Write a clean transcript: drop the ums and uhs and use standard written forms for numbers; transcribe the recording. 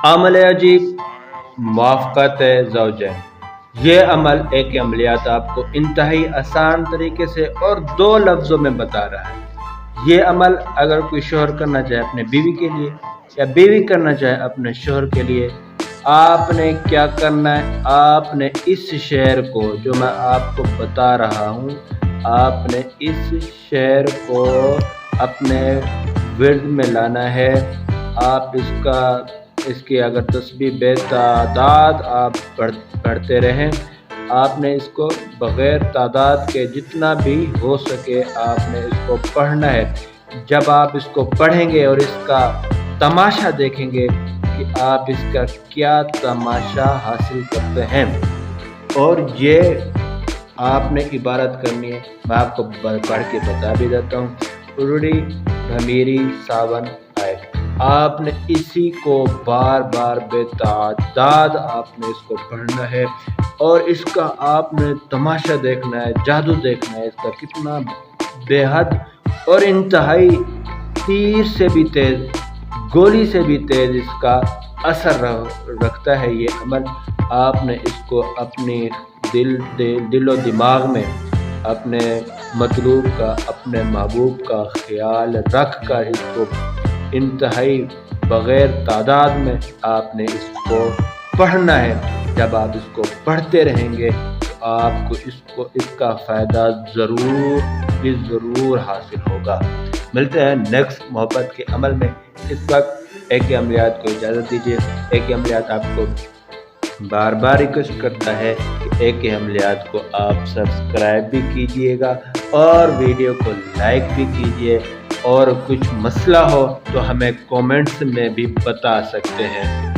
عمل عجیب موافقت زوجین، یہ عمل ایک عملیات آپ کو انتہائی آسان طریقے سے اور 2 لفظوں میں بتا رہا ہے۔ یہ عمل اگر کوئی شوہر کرنا چاہے اپنے بیوی کے لیے یا بیوی کرنا چاہے اپنے شوہر کے لیے، آپ نے کیا کرنا ہے؟ آپ نے اس شعر کو جو میں آپ کو بتا رہا ہوں، آپ نے اس شعر کو اپنے ورد میں لانا ہے۔ آپ اس کی اگر تسبیح بے تعداد آپ پڑھتے رہیں، آپ نے اس کو بغیر تعداد کے جتنا بھی ہو سکے آپ نے اس کو پڑھنا ہے۔ جب آپ اس کو پڑھیں گے اور اس کا تماشا دیکھیں گے کہ آپ اس کا کیا تماشا حاصل کرتے ہیں، اور یہ آپ نے عبارت کرنی ہے۔ میں آپ کو پڑھ کے بتا بھی دیتا ہوں۔ اڑڑی بھمیری ساون آئے، آپ نے اسی کو بار بار بے تعداد آپ نے اس کو پڑھنا ہے، اور اس کا آپ نے تماشا دیکھنا ہے، جادو دیکھنا ہے، اس کا کتنا بے حد اور انتہائی تیر سے بھی تیز، گولی سے بھی تیز اس کا اثر رکھتا ہے یہ عمل۔ آپ نے اس کو اپنی دل و دماغ میں اپنے مطلوب کا، اپنے محبوب کا خیال رکھ کر اس کو انتہائی بغیر تعداد میں آپ نے اس کو پڑھنا ہے۔ جب آپ اس کو پڑھتے رہیں گے تو آپ کو اس کا فائدہ ضرور حاصل ہوگا۔ ملتے ہیں نیکسٹ محبت کے عمل میں۔ اس وقت ایک عملیات کو اجازت دیجیے۔ ایک عملیات آپ کو بار بار ریکویسٹ کرتا ہے کہ ایک عملیات کو آپ سبسکرائب بھی کیجئے گا اور ویڈیو کو لائک بھی کیجئے، اور کچھ مسئلہ ہو تو ہمیں کومنٹس میں بھی بتا سکتے ہیں۔